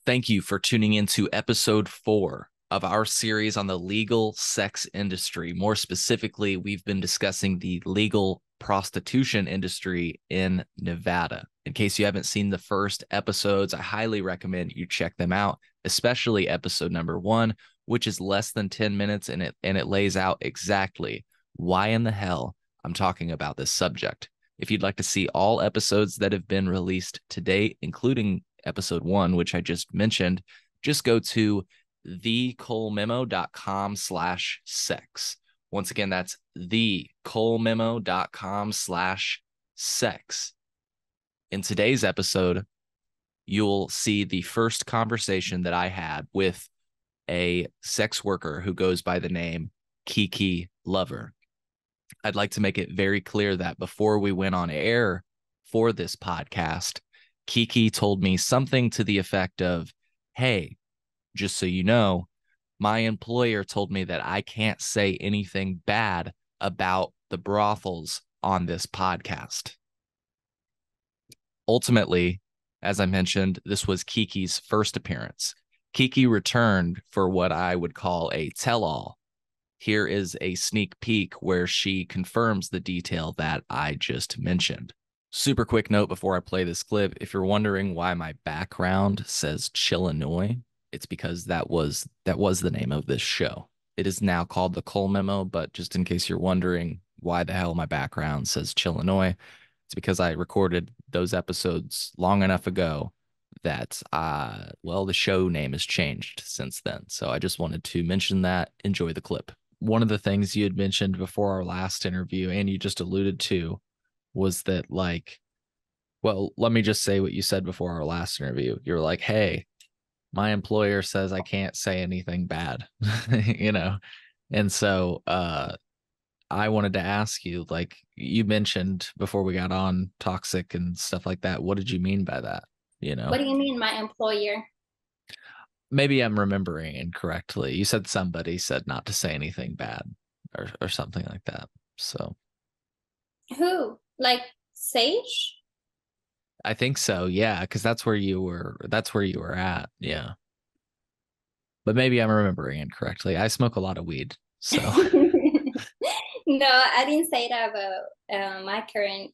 Thank you for tuning into episode 4 of our series on the legal sex industry. More specifically, we've been discussing the legal prostitution industry in Nevada. In case you haven't seen the first episodes, I highly recommend you check them out, especially episode number 1, which is less than 10 minutes, and it lays out exactly why in the hell I'm talking about this subject. If you'd like to see all episodes that have been released to date, including episode 1, which I just mentioned, just go to thecolememo.com/sex. Once again, that's thecolememo.com/sex. In today's episode, you'll see the first conversation that I had with a sex worker who goes by the name Kiki Lover. I'd like to make it very clear that before we went on air for this podcast, Kiki told me something to the effect of, "Hey, just so you know, my employer told me that I can't say anything bad about the brothels on this podcast." Ultimately, as I mentioned, this was Kiki's first appearance. Kiki returned for what I would call a tell-all. Here is a sneak peek where she confirms the detail that I just mentioned. Super quick note before I play this clip. If you're wondering why my background says Chillinois, it's because that was the name of this show. It is now called The Cole Memo, but just in case you're wondering why the hell my background says Chillinois, it's because I recorded those episodes long enough ago that, the show name has changed since then. So I just wanted to mention that. Enjoy the clip. One of the things you had mentioned before our last interview, and you just alluded to, was that, let me just say what you said before our last interview. You were like, "Hey, my employer says I can't say anything bad," And so I wanted to ask you, you mentioned before we got on toxic and stuff like that. What did you mean by that? What do you mean, my employer? Maybe I'm remembering incorrectly. You said somebody said not to say anything bad or something like that. So Who? Like Sage? I think so. Yeah. Cause that's where you were at. Yeah. But maybe I'm remembering incorrectly. I smoke a lot of weed. So No, I didn't say that about my current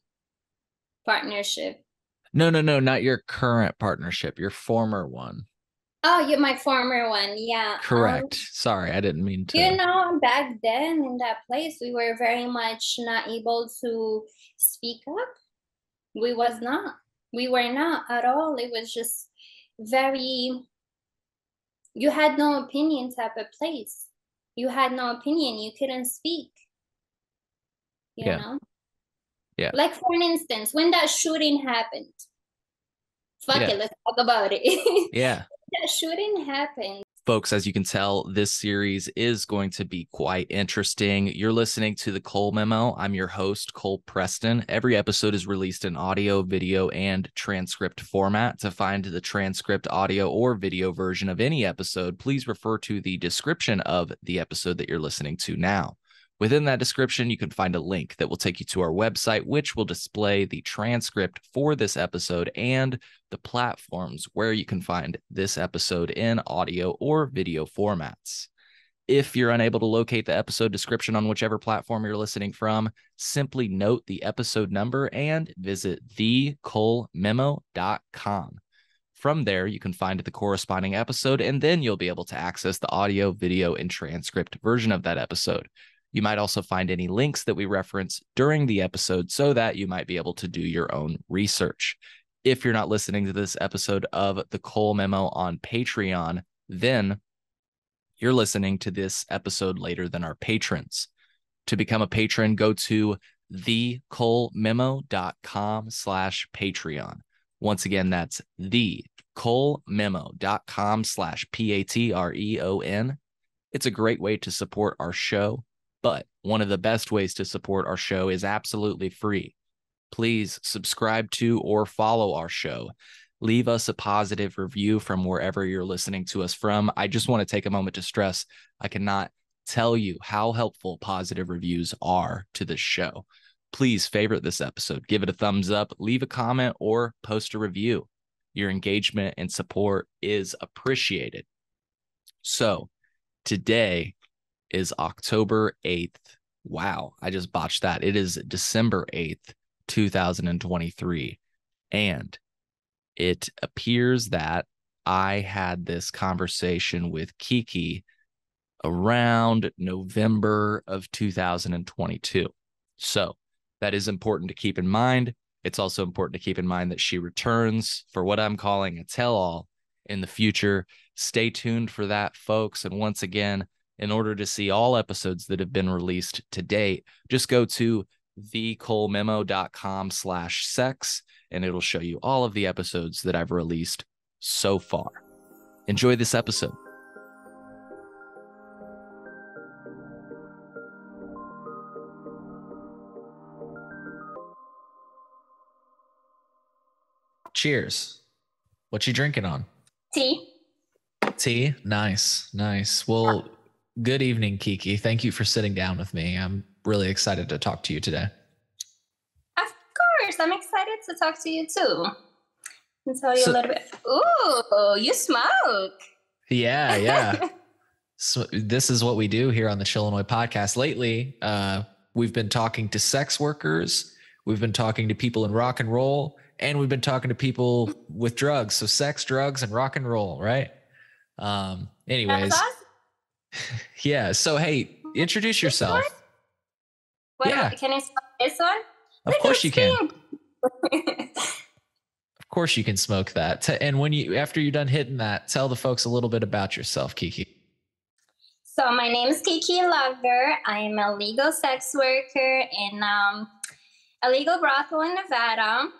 partnership. no, not your current partnership, your former one. Oh, you're my former one. Yeah. Correct. Sorry, I didn't mean to. Back then in that place, we were very much not able to speak up. We was not. We were not at all. It was just very, you had no opinion type of place. You had no opinion. You couldn't speak, you Yeah. know? Yeah. Like, for an instance, when that shooting happened, Yeah. let's talk about it. Yeah. That shooting happened. Folks, as you can tell, this series is going to be quite interesting. You're listening to The Cole Memo. I'm your host, Cole Preston. Every episode is released in audio, video, and transcript format. To find the transcript, audio, or video version of any episode, please refer to the description of the episode that you're listening to now. Within that description, you can find a link that will take you to our website, which will display the transcript for this episode and the platforms where you can find this episode in audio or video formats. If you're unable to locate the episode description on whichever platform you're listening from, simply note the episode number and visit thecolememo.com. From there, you can find the corresponding episode, and then you'll be able to access the audio, video, and transcript version of that episode. You might also find any links that we reference during the episode so that you might be able to do your own research. If you're not listening to this episode of The Cole Memo on Patreon, then you're listening to this episode later than our patrons. To become a patron, go to thecolememo.com/Patreon. Once again, that's thecolememo.com/Patreon. It's a great way to support our show, but one of the best ways to support our show is absolutely free. Please subscribe to or follow our show. Leave us a positive review from wherever you're listening to us from. I just want to take a moment to stress, I cannot tell you how helpful positive reviews are to this show. Please favorite this episode, give it a thumbs up, leave a comment, or post a review. Your engagement and support is appreciated. So today is October 8th. Wow, I just botched that. It is December 8th, 2023. And it appears that I had this conversation with Kiki around November of 2022. So that is important to keep in mind. It's also important to keep in mind that she returns for what I'm calling a tell-all in the future. Stay tuned for that, folks. And once again, in order to see all episodes that have been released to date, just go to thecolememo.com/sex, and it'll show you all of the episodes that I've released so far. Enjoy this episode. Cheers. What you drinking on? Tea. Tea? Nice, nice. Well, good evening, Kiki. Thank you for sitting down with me. I'm really excited to talk to you today. Of course, I'm excited to talk to you too. And tell you a little bit. Ooh, you smoke. Yeah. So this is what we do here on the Chillinois podcast. Lately, we've been talking to sex workers. We've been talking to people in rock and roll, and we've been talking to people with drugs. So sex, drugs, and rock and roll, right? Anyways. That's awesome. Yeah. So, hey, introduce yourself. Yeah. Can I smoke this one? Of course you can. Of course you can smoke that. And after you're done hitting that, tell the folks a little bit about yourself, Kiki. So my name is Kiki Lover. I am a legal sex worker in a legal brothel in Nevada,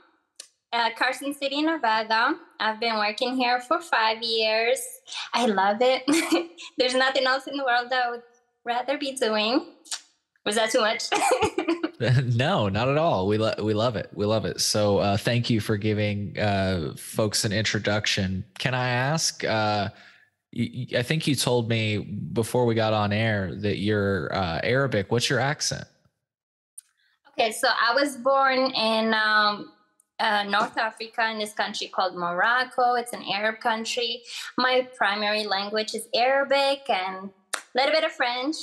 Carson City, Nevada. I've been working here for 5 years. I love it. There's nothing else in the world that I would rather be doing. Was that too much? No, not at all. We love it. We love it. So thank you for giving folks an introduction. Can I ask, I think you told me before we got on air that you're Arabic. What's your accent? Okay, so I was born in North Africa, in this country called Morocco. It's an Arab country. My primary language is Arabic and a little bit of French.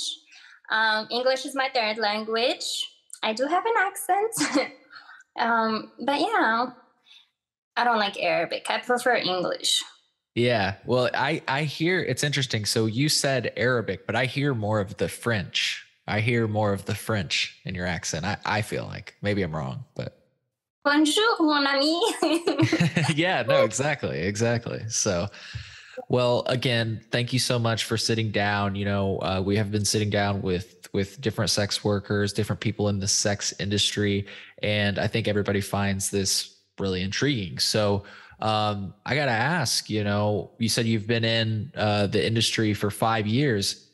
English is my third language. I do have an accent. But yeah, I don't like Arabic. I prefer English. Yeah. Well, I hear it's interesting. So you said Arabic, but I hear more of the French. I hear more of the French in your accent. I feel like maybe I'm wrong, but. Bonjour, mon ami. Yeah, no, exactly. So, well, again, thank you so much for sitting down. You know, we have been sitting down with different sex workers, different people in the sex industry, and I think everybody finds this really intriguing. So, I got to ask, you know, you said you've been in the industry for 5 years.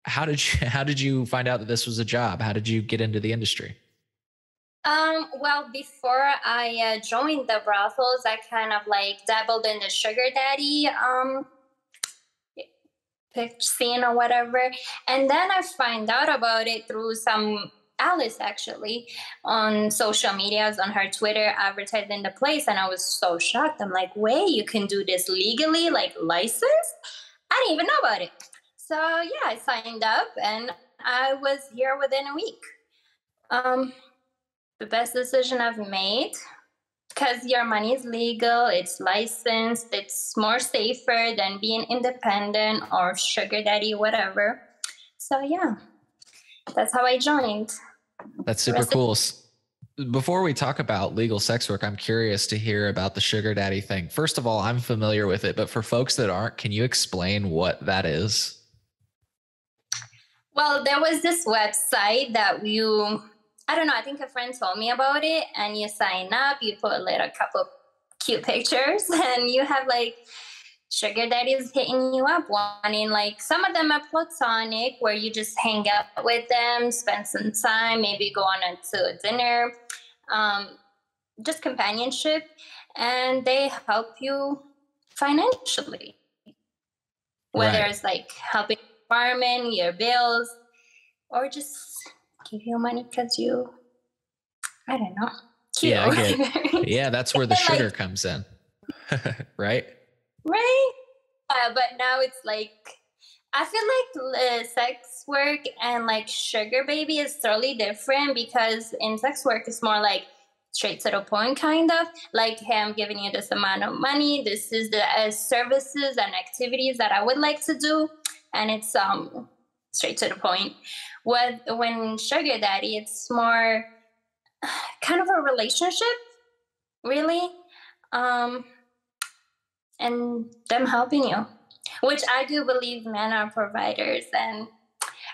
How did you find out that this was a job? How did you get into the industry? Well, before I joined the brothels, I kind of like dabbled in the sugar daddy pitch scene or whatever. And then I find out about it through some Alice, actually, on social medias, on her Twitter, advertising the place. And I was so shocked. I'm like, wait, you can do this legally, like licensed? I didn't even know about it. So yeah, I signed up and I was here within a week. The best decision I've made, because your money is legal, it's licensed, it's more safer than being independent or sugar daddy, whatever. So yeah, that's how I joined. That's super cool. Before we talk about legal sex work, I'm curious to hear about the sugar daddy thing. First of all, I'm familiar with it, but for folks that aren't, can you explain what that is? Well, there was this website that I don't know, I think a friend told me about it, and you sign up, you put a couple cute pictures, and you have like sugar daddies hitting you up, wanting, like, some of them are platonic, where you just hang out with them, spend some time, maybe go on to a dinner, just companionship, and they help you financially. Whether it's like helping apartment, your bills, or just give you money because I don't know. Cute. Yeah, I get it. Yeah, that's where the sugar comes in. Right? Right? But now it's like, I feel like sex work and like sugar baby is totally different, because in sex work it's more like straight to the point, kind of like, hey, I'm giving you this amount of money. This is the services and activities that I would like to do, and it's straight to the point. When sugar daddy, it's more kind of a relationship, really, um, and them helping you, which I do believe men are providers and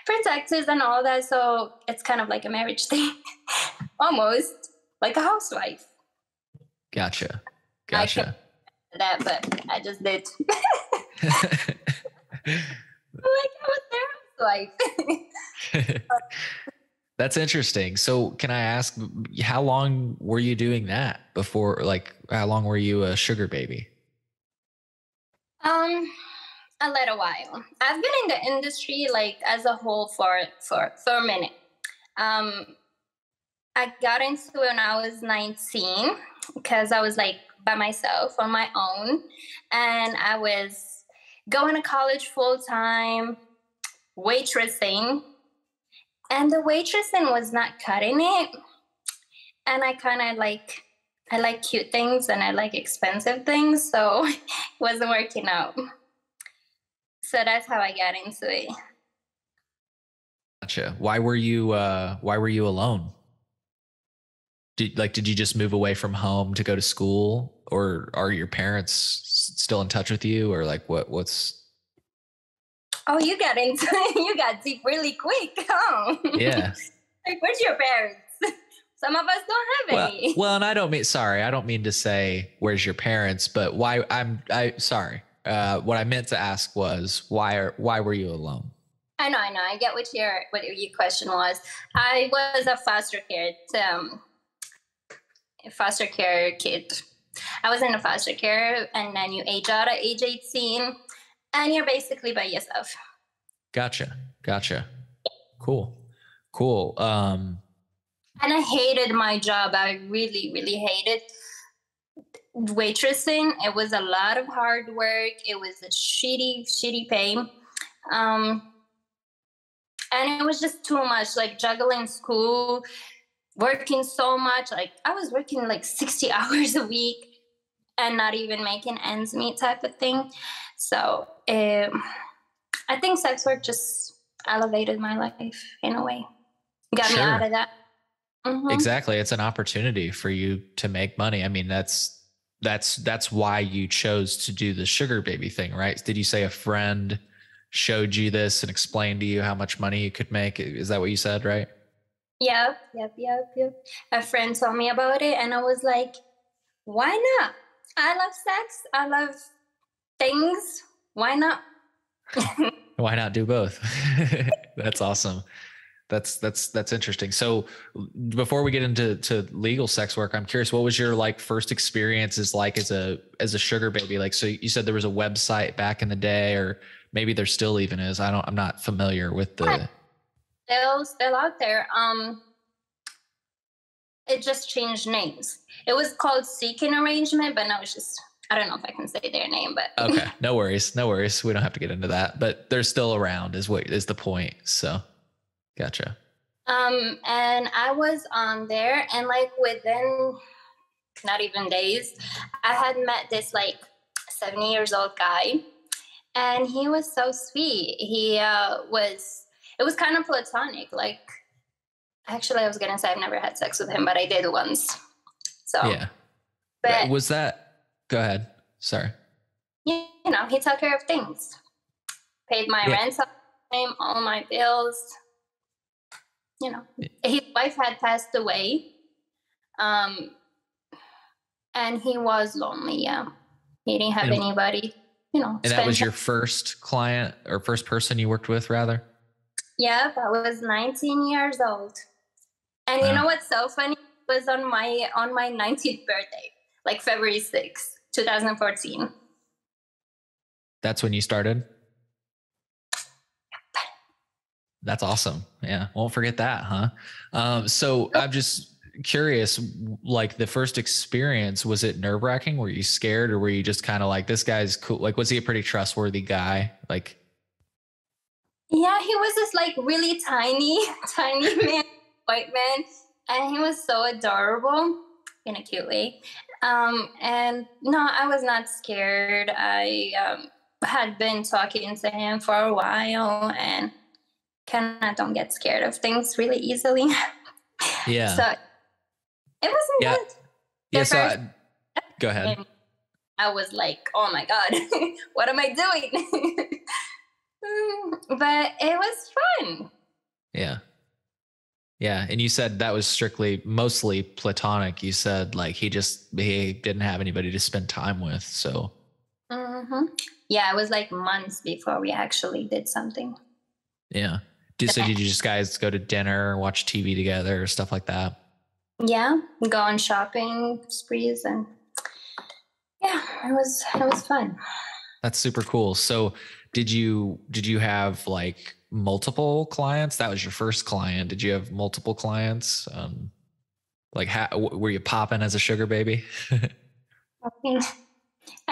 protectors and all that. So it's kind of like a marriage thing, almost like a housewife. Gotcha. I can that, but I just did. Like I was their housewife. That's interesting. So can I ask, how long were you doing that before? Like, how long were you a sugar baby? A little while. I've been in the industry like as a whole for a minute. I got into it when I was 19 because I was like by myself on my own, and I was going to college full time, waitressing, and the waitressing was not cutting it. And I kind of like, I like cute things and I like expensive things, so it wasn't working out. So that's how I got into it. Gotcha. Why were you alone? Did you just move away from home to go to school, or are your parents still in touch with you, or like what's? Oh, you got into it. You got deep really quick, huh? Yeah. Like, where's your parents? Some of us don't have any. Well, and I don't mean to say where's your parents, but sorry. What I meant to ask was why were you alone? I know. I get what your question was. I was a foster care kid. I was in a foster care, and then you age out at age 18, and you're basically by yourself. Gotcha. Cool. And I hated my job. I really, really hated waitressing. It was a lot of hard work. It was a shitty pay. And it was just too much, like juggling school, working so much. Like I was working like 60 hours a week and not even making ends meet type of thing. So I think sex work just elevated my life in a way. Got me out of that. Mm-hmm. Exactly. It's an opportunity for you to make money. I mean, that's why you chose to do the sugar baby thing, right? Did you say a friend showed you this and explained to you how much money you could make? Is that what you said, right? Yep. A friend told me about it, and I was like, why not? I love sex. I love things. Why not? Why not do both? That's awesome. That's interesting. So before we get into legal sex work, I'm curious, what was your like first experiences like as a sugar baby? Like, so you said there was a website back in the day, or maybe there still even is. I'm not familiar with the. Still out there. It just changed names. It was called Seeking Arrangement, but now it's just, I don't know if I can say their name, but. Okay. No worries. We don't have to get into that, but they're still around is the point. So. Gotcha. And I was on there, and like within not even days, I had met this like 70 years old guy, and he was so sweet. It was kind of platonic. Like, actually, I was gonna say I've never had sex with him, but I did once. So yeah. But was that? Go ahead. Sorry. You know, he took care of things, paid my rent, all my bills. You know, his wife had passed away, and he was lonely. Yeah, he didn't have anybody. You know, and that was your first client or first person you worked with, rather? Yeah, I was 19 years old, and you know what's so funny? It was on my 19th birthday, like February 6th, 2014. That's when you started? That's awesome. Yeah. Won't forget that, huh? So I'm just curious, like the first experience, was it nerve-wracking? Were you scared, or were you just kind of like, this guy's cool? Like, was he a pretty trustworthy guy? Like, Yeah, he was this like really tiny, tiny man, white man, and he was so adorable in a cute way. And no, I was not scared. I had been talking to him for a while, and kind of don't get scared of things really easily. yeah, So it wasn't yeah, good. yeah. The So first go ahead. time I was like, oh my God, what am I doing? But it was fun. Yeah. Yeah. And you said that was mostly platonic. You said like he didn't have anybody to spend time with. So, Yeah, it was like months before we actually did something. yeah. So did you just guys go to dinner, watch TV together, or stuff like that? Yeah, go on shopping sprees, and yeah, it was fun. That's super cool. So did you have like multiple clients? That was your first client. Did you have multiple clients? Like were you popping as a sugar baby? I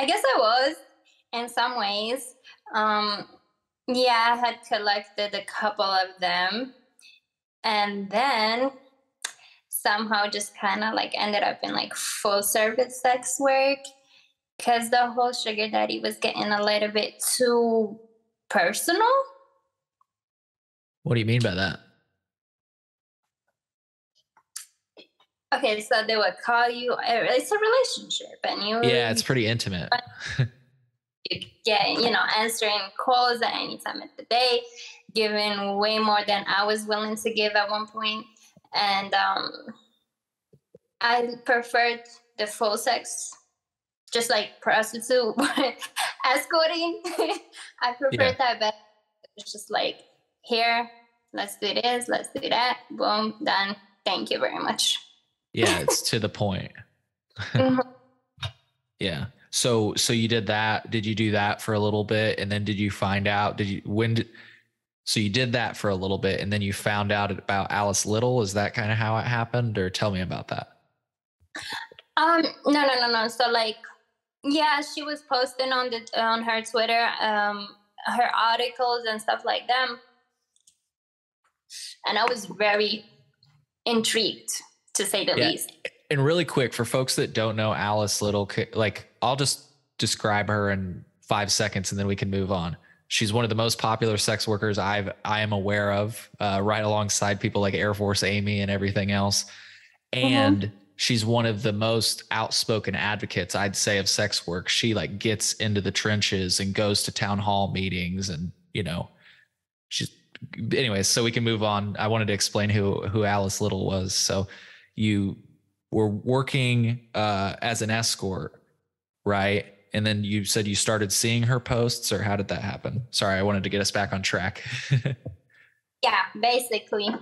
guess I was in some ways. Yeah, I had collected a couple of them, and then somehow just kind of like ended up in like full service sex work, because the whole sugar daddy was getting a little bit too personal. What do you mean by that? Okay, so they would call you. It's a relationship, and Yeah, it's pretty intimate. you get, answering calls at any time of the day, giving way more than I was willing to give at one point, and I preferred the full sex, just like prostitute escorting. I preferred that better. It's just like, here, let's do this, let's do that, boom, done. Thank you very much. Yeah, it's to the point. Yeah. So you did that. Did you do that for a little bit, and then did you find out? So you did that for a little bit, and then you found out about Alice Little? Is that kind of how it happened, or tell me about that? No. So like, yeah, she was posting on her Twitter, her articles and stuff like that, and I was very intrigued, to say the least. And really quick, for folks that don't know Alice Little, like I'll just describe her in 5 seconds and then we can move on. She's one of the most popular sex workers I am aware of, right alongside people like Air Force Amy and everything else. And she's one of the most outspoken advocates, I'd say, of sex work. She like gets into the trenches and goes to town hall meetings, and anyways, so we can move on. I wanted to explain who Alice Little was. So you were working as an escort, right? And then you said you started seeing her posts, or how did that happen? Sorry, I wanted to get us back on track. Yeah, basically,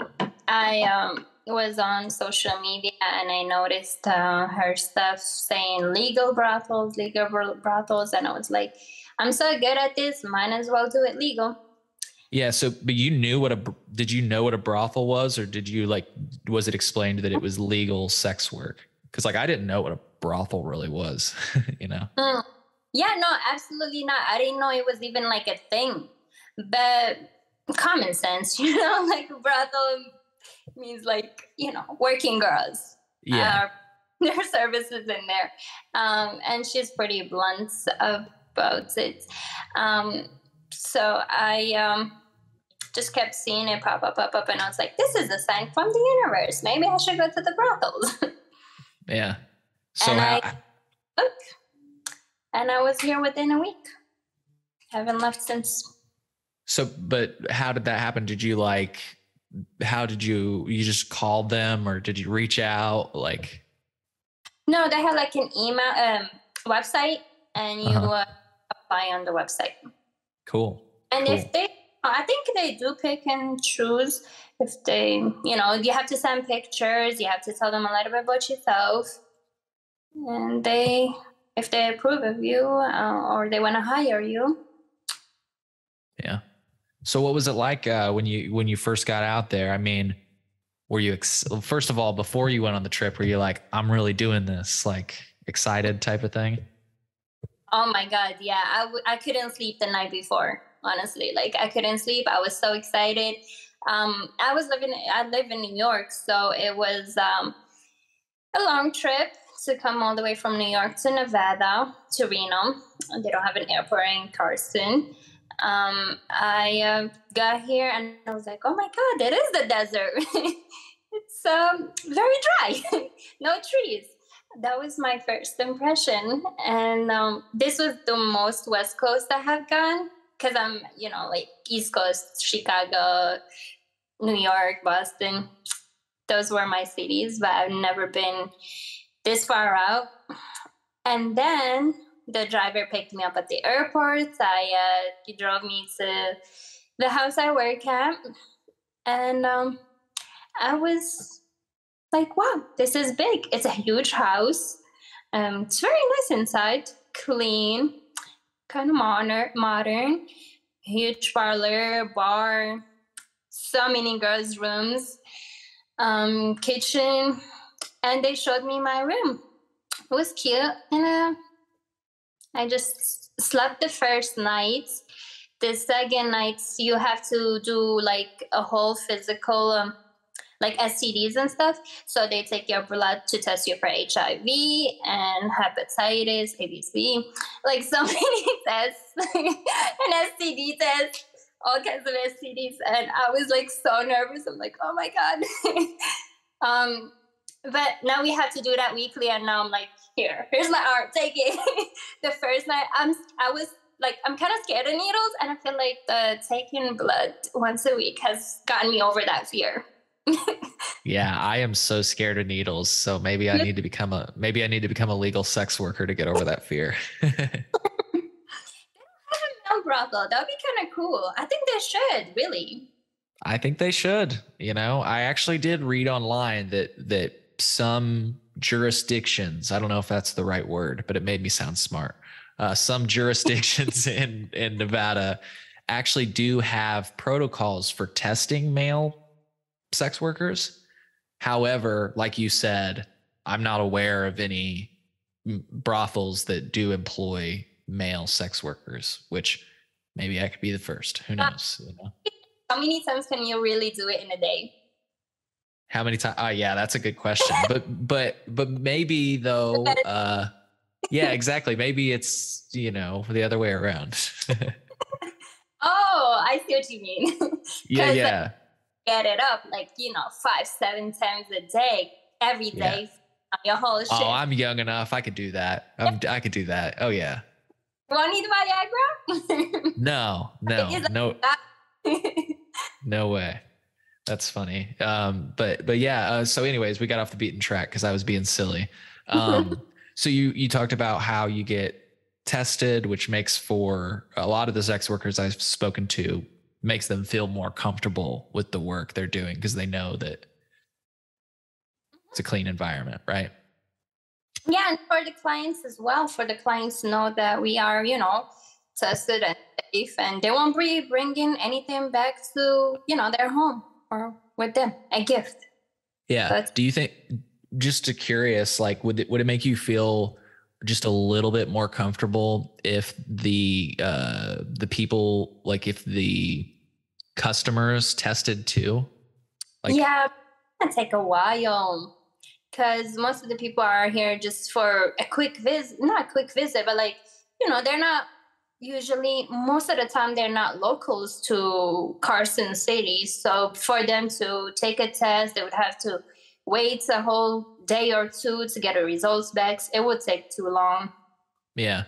I was on social media and I noticed her stuff saying legal brothels, and I was like, I'm so good at this, might as well do it legal. Yeah. So, but did you know what a brothel was, or was it explained that it was legal sex work? Cause like, I didn't know what a brothel really was, Yeah, no, absolutely not. I didn't know it was even like a thing, but common sense, like brothel means like, working girls. Yeah. There are services in there. And she's pretty blunt about it. So I just kept seeing it pop up, and I was like, this is a sign from the universe. Maybe I should go to the brothels. Yeah. So and I was here within a week. I haven't left since. So, but how did that happen? You just called them, or did you reach out? Like, no, they had like an email, website, and you apply on the website. Cool. And if I think they do pick and choose. If they, you have to send pictures, you have to tell them a little bit about yourself, and if they approve of you, or they want to hire you. Yeah. So what was it like when you first got out there? I mean, were you, first of all, before you went on the trip, were you like, I'm really doing this, like excited type of thing? Oh my God. Yeah. I couldn't sleep the night before, honestly. Like I couldn't sleep. I was so excited. I live in New York. So it was, a long trip to come all the way from New York to Nevada to Reno. They don't have an airport in Carson. I got here and I was like, oh my God, it is the desert. It's very dry, no trees. That was my first impression. And this was the most West Coast I have gone because I'm, like East Coast, Chicago, New York, Boston. Those were my cities, but I've never been this far out. And then the driver picked me up at the airport. He drove me to the house I work at. And I was like, wow, this is big. It's a huge house. It's very nice inside, clean, kind of modern, huge parlor, bar, so many girls' rooms, kitchen. And they showed me my room. It was cute. And I just slept the first night. The second night, you have to do like a whole physical, like STDs and stuff. So they take your blood to test you for HIV and hepatitis, ABC, like so many tests, an STD test, all kinds of STDs. And I was like so nervous. I'm like, oh my God. But now we have to do that weekly. And now I'm like, here's my arm, take it. The first night I was like, I'm kind of scared of needles. And I feel like the taking blood once a week has gotten me over that fear. Yeah, I am so scared of needles. So maybe I need to become a legal sex worker to get over that fear. They don't have a male brothel. That'd be kind of cool. I think they should, really. I think they should. I actually did read online that some jurisdictions, I don't know if that's the right word, but it made me sound smart. Some jurisdictions in Nevada actually do have protocols for testing male sex workers. However, like you said, I'm not aware of any brothels that do employ male sex workers, which maybe I could be the first. Who knows? How many times can you really do it in a day? How many times? Yeah, that's a good question. but maybe though, yeah, exactly. Maybe it's, the other way around. Oh, I see what you mean. Yeah. Get it up like 5-7 times a day, every day, your whole shift. Oh, I'm young enough. I could do that. I could do that. Oh yeah. You want to need Viagra? No. No way. That's funny. But yeah. So anyways, we got off the beaten track because I was being silly. So you talked about how you get tested, which makes for a lot of the sex workers I've spoken to, makes them feel more comfortable with the work they're doing because they know that it's a clean environment, right? Yeah, and for the clients as well, for the clients to know that we are, tested and safe, and they won't be bringing anything back to, their home or with them, a gift. Yeah. Do you think, just to curious, like, would it make you feel just a little bit more comfortable if the people, like if the customers tested too? Like, yeah, it take a while because most of the people are here just for a quick visit, not a quick visit, but like, they're not usually, most of the time, they're not locals to Carson City. So for them to take a test, they would have to wait a whole day or two to get the results back. It would take too long. Yeah.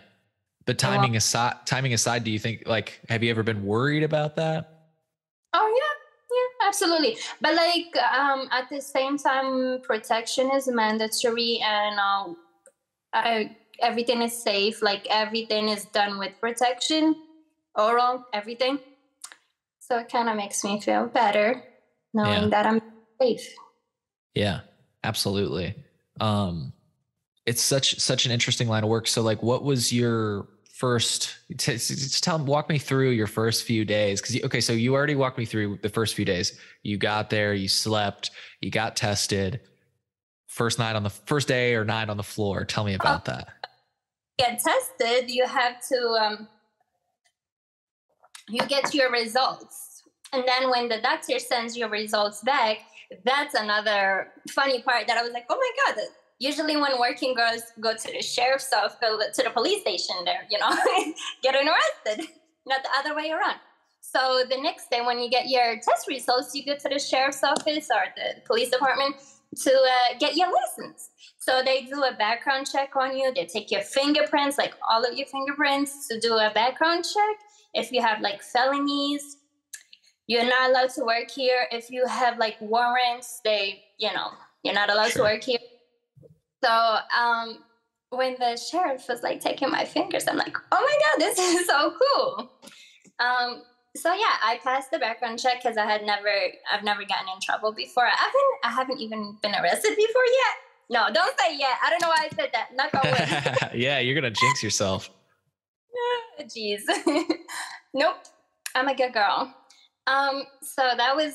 But timing aside, do you think, like, have you ever been worried about that? Oh yeah, absolutely. But like, at the same time, protection is mandatory, and everything is safe. Like everything is done with protection, oral, everything. So it kind of makes me feel better knowing that I'm safe. Yeah, absolutely. It's such an interesting line of work. So like, what was your first, walk me through your first few days. So you already walked me through the first few days. You got there, you slept, you got tested. First day or night on the floor. Tell me about that. Get tested, you have to, you get your results. And then when the doctor sends your results back, that's another funny part that I was like, oh my God. Usually when working girls go to the sheriff's office, go to the police station there, getting arrested, not the other way around. So the next day when you get your test results, you go to the sheriff's office or the police department to get your license. So they do a background check on you. They take your fingerprints, like all of your fingerprints, to do a background check. If you have like felonies, you're not allowed to work here. If you have like warrants, you're not allowed to work here. So when the sheriff was like taking my fingers, I'm like, oh my God, this is so cool. So yeah, I passed the background check because I've never gotten in trouble before. I haven't even been arrested before yet. No, don't say yet. I don't know why I said that. Not going. Yeah, you're gonna jinx yourself. Jeez. Nope. I'm a good girl. So that was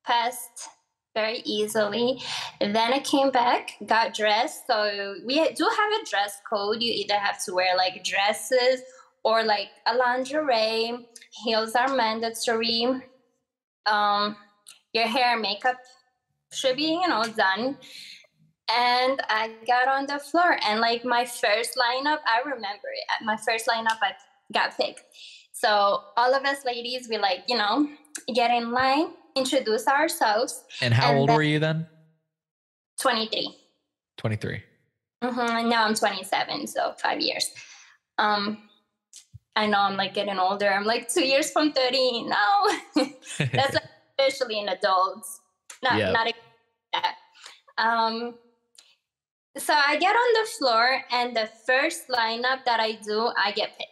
passed very easily. And then I came back, got dressed. So we do have a dress code. You either have to wear like dresses or like a lingerie. Heels are mandatory. Your hair and makeup should be, done. And I got on the floor, and like my first lineup, I remember it. At my first lineup, I got picked. So all of us ladies, we like, get in line, introduce ourselves. And how old were you then? 23. 23. And now I'm 27, so 5 years. I know I'm like getting older. I'm like 2 years from 30. No, that's like officially an adult. Not that. So I get on the floor, and the first lineup that I do, I get picked.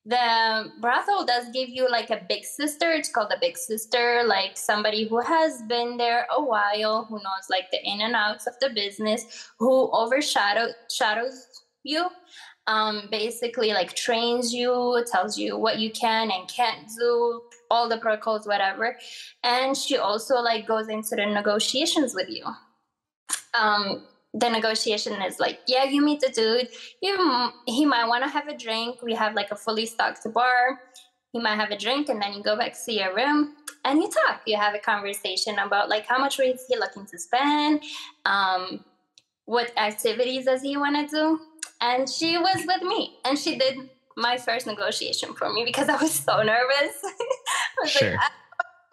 The brothel does give you like a big sister. It's called a big sister, like somebody who has been there a while, who knows like the in and outs of the business, who shadows you, basically like trains you, tells you what you can and can't do, all the protocols, whatever. And she also like goes into the negotiations with you. The negotiation is like, yeah, you meet the dude. He might want to have a drink. We have like a fully stocked bar. He might have a drink, and then you go back to your room and you talk. You have a conversation about like how much is he looking to spend, what activities does he want to do. And she was with me, and she did my first negotiation for me because I was so nervous. I was like, I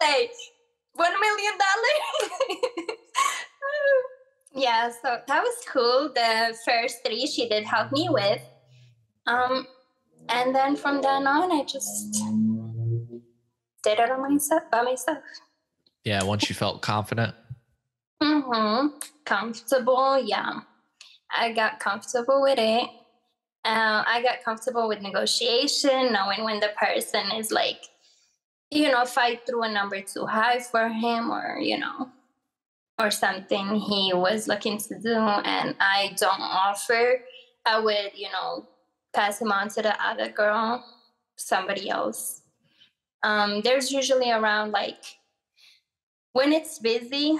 say $1 million. Yeah, so that was cool. The first 3 she did help me with. And then from then on, I just did it by myself. Yeah, once you felt confident. Comfortable, yeah. I got comfortable with it. I got comfortable with negotiation, knowing when the person is like, if I threw a number too high for him, or something he was looking to do and I don't offer, I would, pass him on to the other girl, somebody else. There's usually around like, when it's busy,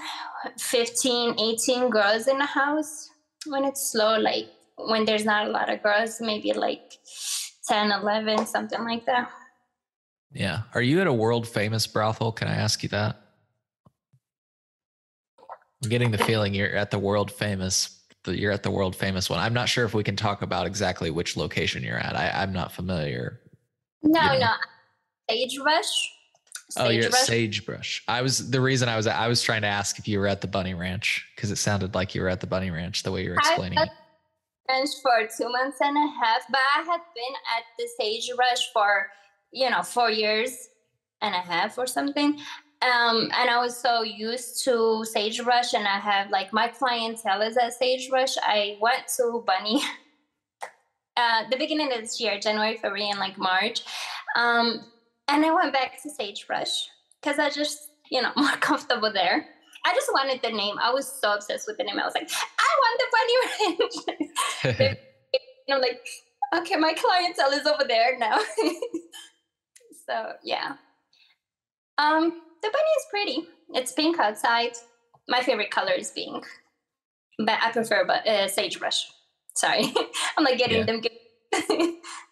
15, 18 girls in the house. When it's slow, like when there's not a lot of girls, maybe like 10, 11, something like that. Yeah. Are you at a world famous brothel? Can I ask you that? I'm getting the feeling you're at the world famous one. I'm not sure if we can talk about exactly which location you're at. I'm not familiar. No. Sagebrush. You're at Sagebrush. I was trying to ask if you were at the Bunny Ranch, because it sounded like you were at the Bunny Ranch the way you were explaining it. Ranch for 2 months and a half, but I had been at the Sagebrush for 4 years and a half or something. And I was so used to Sagebrush, and I have like my clientele is at Sagebrush. I went to Bunny the beginning of this year, January, February, and like March. And I went back to Sagebrush because I just, more comfortable there. I just wanted the name. I was so obsessed with the name. I was like, I want the Bunny Ranch. Like, okay, my clientele is over there now. So yeah. The bunny is pretty. It's pink outside. My favorite color is pink, but I prefer sagebrush. Sorry, I'm like getting them good.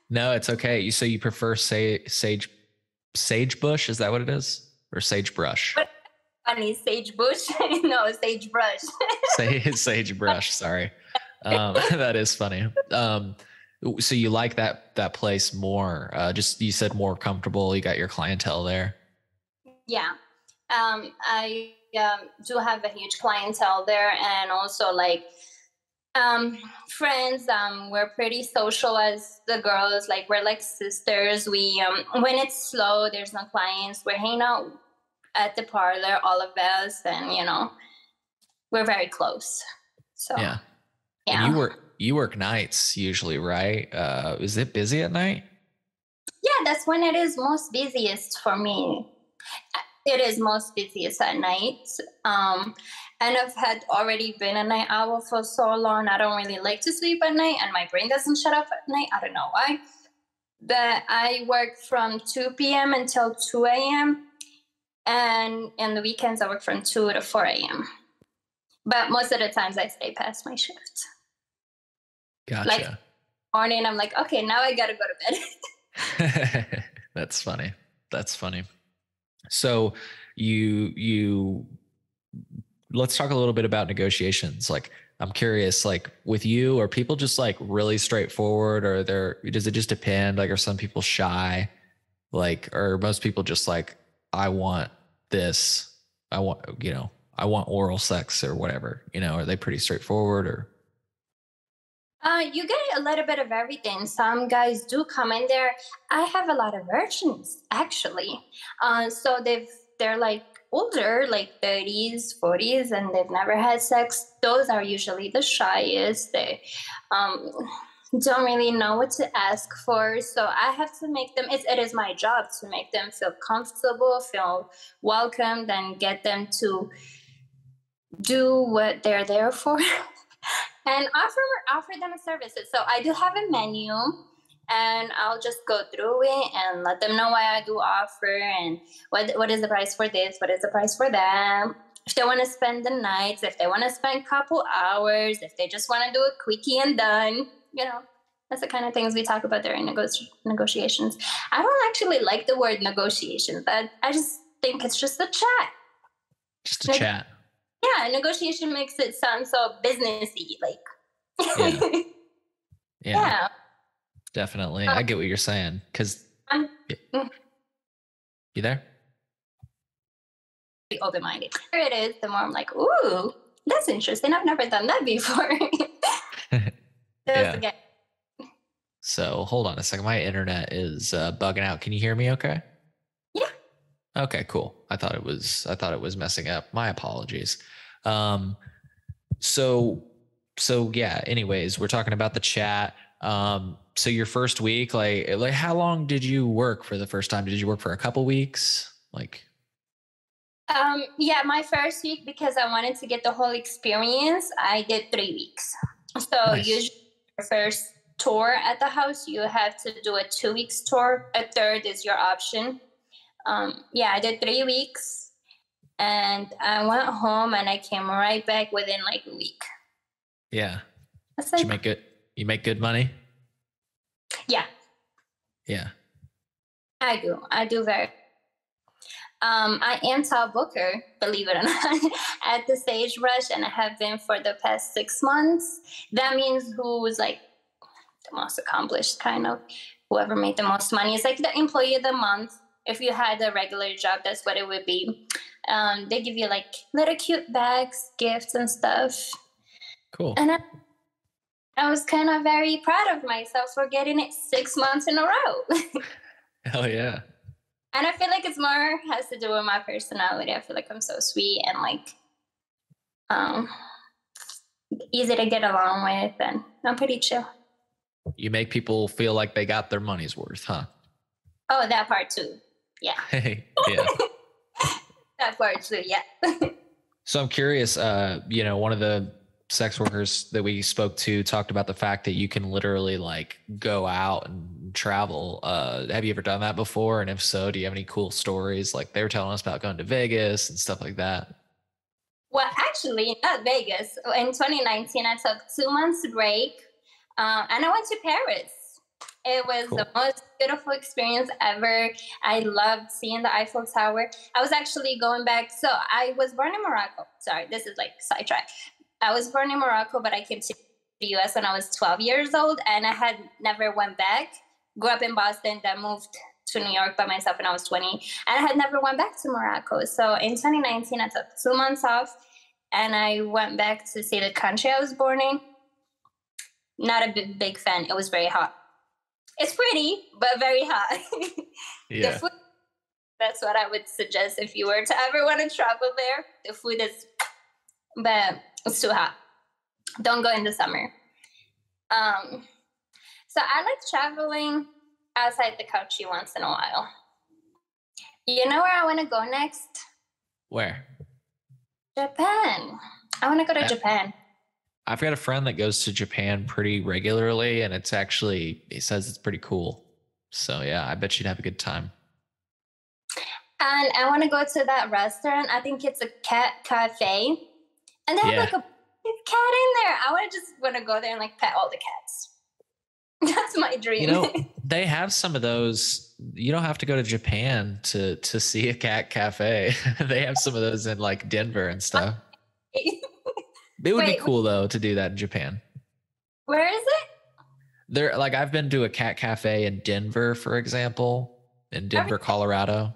No, it's okay. So you prefer sagebush? Is that what it is, or sagebrush? Funny, sagebush. No, sagebrush. Sagebrush. Sorry, that is funny. So you like that place more? Just you said more comfortable. You got your clientele there. Yeah, I do have a huge clientele there, and also like friends. We're pretty social as the girls. Like we're like sisters. We when it's slow, there's no clients. We're hanging out at the parlor, all of us, and we're very close. So yeah. And you work nights usually, right? Is it busy at night? Yeah, that's when it is most busiest for me. It is most busiest at night. And I've had already been a night owl for so long. I don't really like to sleep at night, and my brain doesn't shut off at night. I don't know why. But I work from 2 p.m. until 2 a.m. And in the weekends, I work from 2 to 4 a.m. But most of the times I stay past my shift. Gotcha. Like morning, I'm like, okay, now I gotta go to bed. That's funny. That's funny. So you let's talk a little bit about negotiations. Like, I'm curious, like with you, are people just like really straightforward, or does it just depend? Like, are some people shy? Like, are most people just like, I want this, I want oral sex or whatever, are they pretty straightforward or? You get a little bit of everything. Some guys do come in there. I have a lot of virgins actually. So they're like older, like 30s, 40s, and they've never had sex. Those are usually the shyest. They don't really know what to ask for. So I have to make them, it is my job to make them feel comfortable, feel welcomed, and get them to do what they're there for. And offer them services. So I do have a menu, and I'll just go through it and let them know why I do offer, and what is the price for this, what is the price for that. If they want to spend the nights, if they want to spend a couple hours, if they just want to do a quickie and done, that's the kind of things we talk about during negotiations. I don't actually like the word negotiation, but I just think it's just a chat. Just a chat. Yeah, negotiation makes it sound so businessy, like. Yeah. Definitely. I get what you're saying. Because you there? Open-minded. Here it is. The more I'm like, ooh, that's interesting. I've never done that before. Yeah. So hold on a second. My internet is bugging out. Can you hear me? Okay. Yeah. Okay, cool. I thought it was messing up. My apologies. So yeah, anyways, we're talking about the chat. So your first week, like how long did you work for the first time? Did you work for a couple weeks? Like, yeah, my first week, because I wanted to get the whole experience, I did 3 weeks. So nice. Usually your first tour at the house, you have to do a 2 weeks tour. A third is your option. Yeah, I did 3 weeks, and I went home, and I came right back within like a week. Yeah. That's Did like, you make good money? Yeah. Yeah. I do very. I am top booker, believe it or not, at the Sagebrush, and I have been for the past 6 months. That means who's like the most accomplished, kind of whoever made the most money. It's like the employee of the month. If you had a regular job, that's what it would be. They give you like little cute bags, gifts, and stuff. Cool. And I was kind of very proud of myself for getting it 6 months in a row. Hell yeah. And I feel like it's more has to do with my personality. I feel like I'm so sweet and like easy to get along with, and I'm pretty chill. You make people feel like they got their money's worth, huh? Oh, that part too. Yeah. Yeah. That part too, yeah. So I'm curious, one of the sex workers that we spoke to talked about the fact that you can literally like go out and travel. Have you ever done that before? And if so, do you have any cool stories? Like they were telling us about going to Vegas and stuff like that. Well, actually, not Vegas. In 2019, I took 2 months break, and I went to Paris. It was Cool. the most beautiful experience ever. I loved seeing the Eiffel Tower. I was actually going back. So I was born in Morocco. Sorry, this is like sidetrack. I was born in Morocco, but I came to the US when I was 12 years old, and I had never went back. Grew up in Boston, then moved to New York by myself when I was 20, and I had never went back to Morocco. So in 2019, I took 2 months off, and I went back to see the country I was born in. Not a big fan. It was very hot. It's pretty, but very hot. Yeah. The food, that's what I would suggest if you were to ever want to travel there. The food is, but it's too hot. Don't go in the summer. So I like traveling outside the country once in a while. You know where I want to go next? Where? Japan. I want to go to Japan. I've got a friend that goes to Japan pretty regularly, and it's actually, he says it's pretty cool. So yeah, I bet you'd have a good time. And I want to go to that restaurant. I think it's a cat cafe. And they have like a cat in there. I just want to go there and like pet all the cats. That's my dream. You know, they have some of those. You don't have to go to Japan to see a cat cafe. They have some of those in like Denver and stuff. It would be cool though to do that in Japan. Where is it? There, like I've been to a cat cafe in Denver, for example, in Denver, Colorado.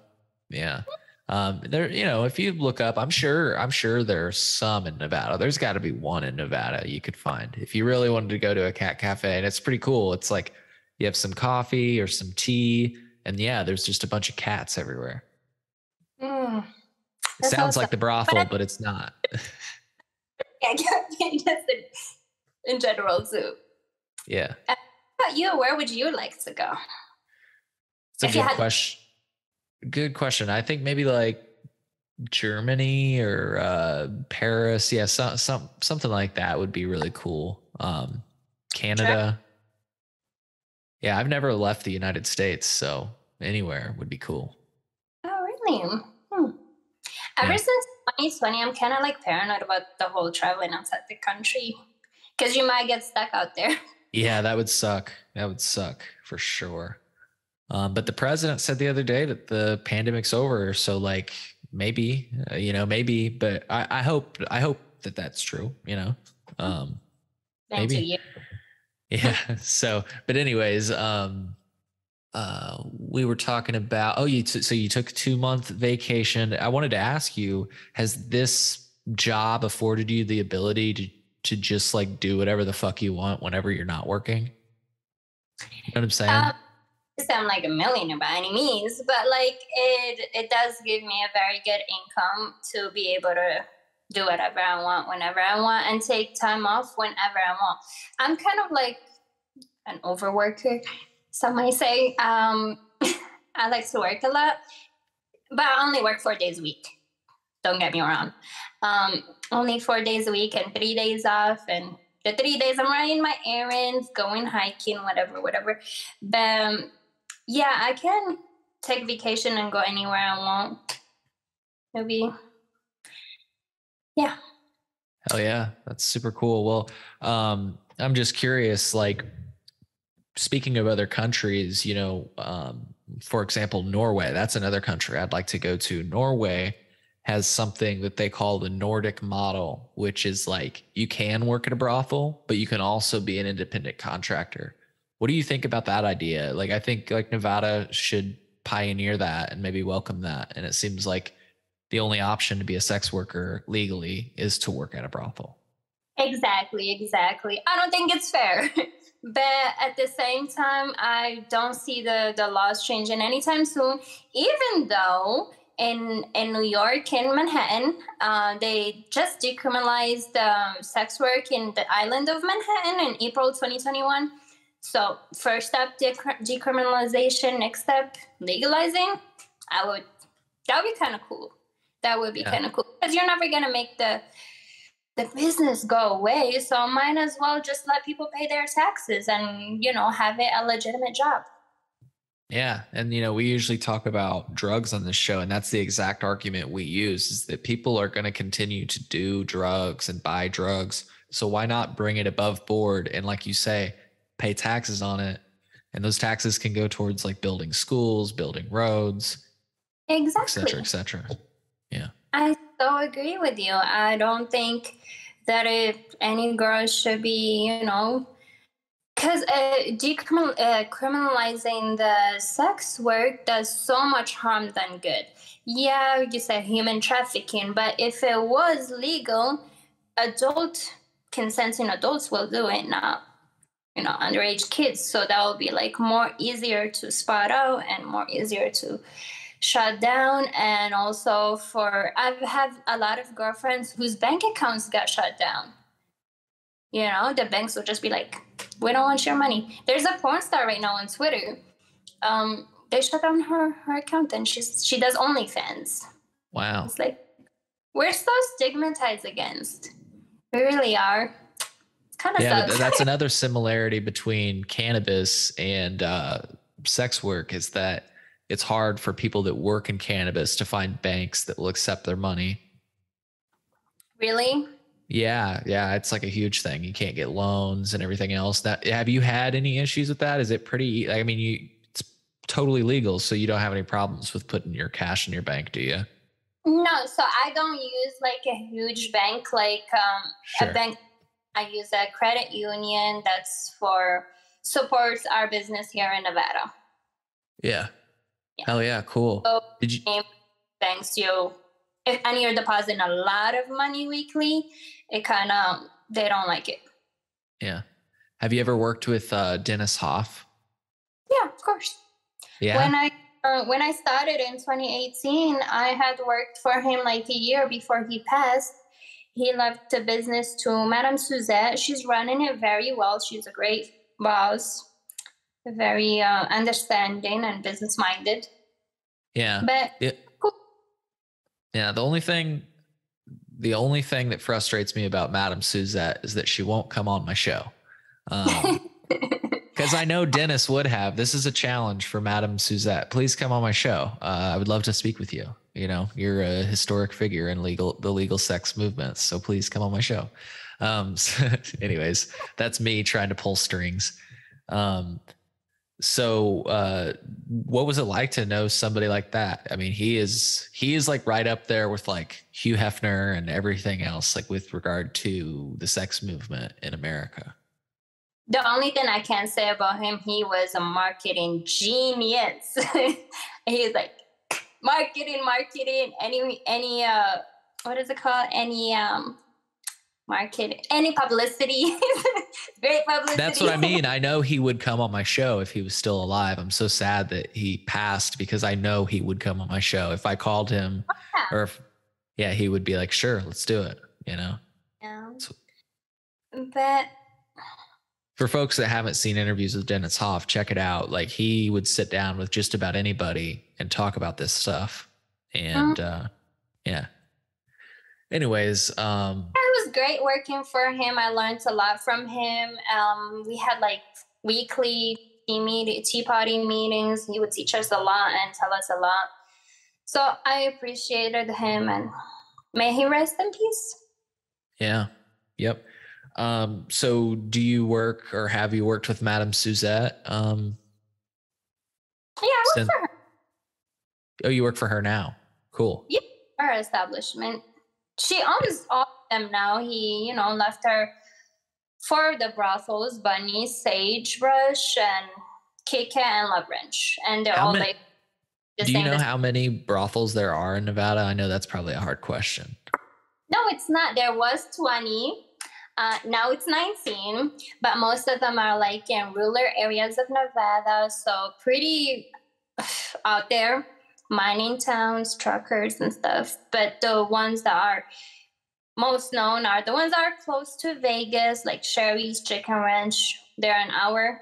Yeah. There, you know, if you look up, I'm sure there's some in Nevada. There's got to be one in Nevada you could find if you really wanted to go to a cat cafe, and it's pretty cool. It's like you have some coffee or some tea, and yeah, there's just a bunch of cats everywhere. It sounds like the brothel, but it's not. Yeah, just in general too. Yeah. How about you? Where would you like to go? It's a good question. Good question. I think maybe like Germany or Paris. Yeah, something like that would be really cool. Canada. Yeah, I've never left the United States, so anywhere would be cool. Oh, really? Ever since 2020, I'm kind of like paranoid about the whole traveling outside the country because you might get stuck out there. Yeah, that would suck. That would suck for sure. But the president said the other day that the pandemic's over. So like maybe, maybe, but I hope that that's true, maybe. Yeah. So, but anyways, we were talking about, so you took a 2-month vacation. I wanted to ask you, has this job afforded you the ability to just like do whatever the fuck you want whenever you're not working? You know what I'm saying? Sound like a millionaire by any means, but like it does give me a very good income to be able to do whatever I want whenever I want and take time off whenever I want. I'm kind of like an overworker, some might say. I like to work a lot, but I only work 4 days a week. Don't get me wrong. Only 4 days a week and 3 days off, and the 3 days I'm running my errands, going hiking, whatever. But yeah, I can take vacation and go anywhere I want. Maybe. Yeah. Hell yeah. That's super cool. Well, I'm just curious, like speaking of other countries, for example, Norway, that's another country I'd like to go to. Norway has something that they call the Nordic model, which is like you can work at a brothel, but you can also be an independent contractor. What do you think about that idea? Like, I think like Nevada should pioneer that and maybe welcome that. And it seems like the only option to be a sex worker legally is to work at a brothel. Exactly. I don't think it's fair. But at the same time, I don't see the laws changing anytime soon, even though in New York, in Manhattan, they just decriminalized sex work in the island of Manhattan in April 2021. So first step, decriminalization. Next step, legalizing. That would be kind of cool. That would be kind of cool because you're never gonna make the the business go away. So might as well just let people pay their taxes and, have it a legitimate job. Yeah. And, we usually talk about drugs on this show, and that's the exact argument we use, is that people are going to continue to do drugs and buy drugs. So why not bring it above board and, like you say, pay taxes on it? And those taxes can go towards like building schools, building roads, Exactly. et cetera, et cetera. Yeah. I so agree with you. I don't think that if any girl should be, because criminalizing the sex work does so much harm than good. Yeah, you said human trafficking, but if it was legal, consenting adults will do it, not underage kids. So that will be like more easier to spot out and more easier to shut down. And also I've had a lot of girlfriends whose bank accounts got shut down. The banks will just be like, we don't want your money. There's a porn star right now on Twitter. They shut down her account, and she does OnlyFans. Wow. It's like, we're so stigmatized against. We really are. It's kind of sucks. That's another similarity between cannabis and sex work, is that it's hard for people that work in cannabis to find banks that will accept their money. Really? Yeah. It's like a huge thing. You can't get loans and everything else. Have you had any issues with that? Is it pretty, it's totally legal, so you don't have any problems with putting your cash in your bank, do you? No, so I don't use like a huge bank, like Sure. a bank. I use a credit union that's supports our business here in Nevada. Yeah. Hell yeah. Cool. So Did you? Thanks you. If you're depositing a lot of money weekly, they don't like it. Yeah. Have you ever worked with Dennis Hoff? Yeah, of course. Yeah. When I started in 2018, I had worked for him like a year before he passed. He left the business to Madame Suzette. She's running it very well. She's a great boss, very understanding and business-minded. Yeah. But cool. Yeah. The only thing that frustrates me about Madame Suzette is that she won't come on my show. Because I know Dennis would have. This is a challenge for Madame Suzette. Please come on my show. I would love to speak with you. You're a historic figure in the legal sex movement. So please come on my show. Anyways, that's me trying to pull strings. So what was it like to know somebody like that? I mean, he is like right up there with like Hugh Hefner and everything else, like with regard to the sex movement in America. The only thing I can say about him, he was a marketing genius. He's like marketing, any what is it called? Any market, any publicity. Great publicity. That's what I mean. I know he would come on my show if he was still alive. I'm so sad that he passed, because I know he would come on my show if I called him. Yeah. He would be like, sure, let's do it. Yeah. But for folks that haven't seen interviews with Dennis Hoff, check it out. Like, he would sit down with just about anybody and talk about this stuff. And yeah. Anyways, it was great working for him. I learned a lot from him. We had like weekly tea party meetings. He would teach us a lot and tell us a lot. So I appreciated him, and may he rest in peace. Yeah. Yep. So do you work, or have you worked with Madame Suzette? Yeah, I work for her. Oh, you work for her now. Cool. Yeah, her establishment. She owns all of them now. He, left her for the brothels, Bunny, Sagebrush, and Kiki and Love Ranch. And they're all like the same. Do you know how many brothels there are in Nevada? I know that's probably a hard question. No, it's not. There was 20. Now it's 19, but most of them are like in rural areas of Nevada. So pretty out there, mining towns, truckers and stuff. But the ones that are most known are the ones that are close to Vegas, like Sherry's Chicken Ranch. They're an hour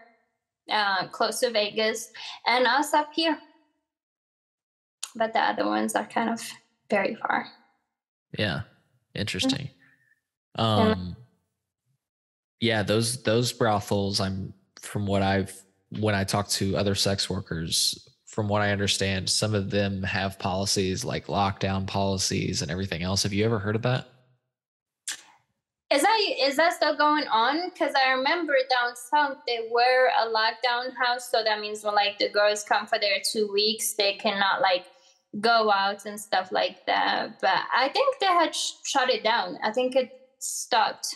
close to Vegas, and us up here. But the other ones are kind of very far. Yeah. Interesting. Yeah, those brothels, when I talk to other sex workers, from what I understand, some of them have policies like lockdown policies and everything else. Have you ever heard of that? Is that still going on? Because I remember down south they were a lockdown house, so that means when like the girls come for their 2 weeks, they cannot like go out and stuff like that. But I think they had shut it down. I think it stopped.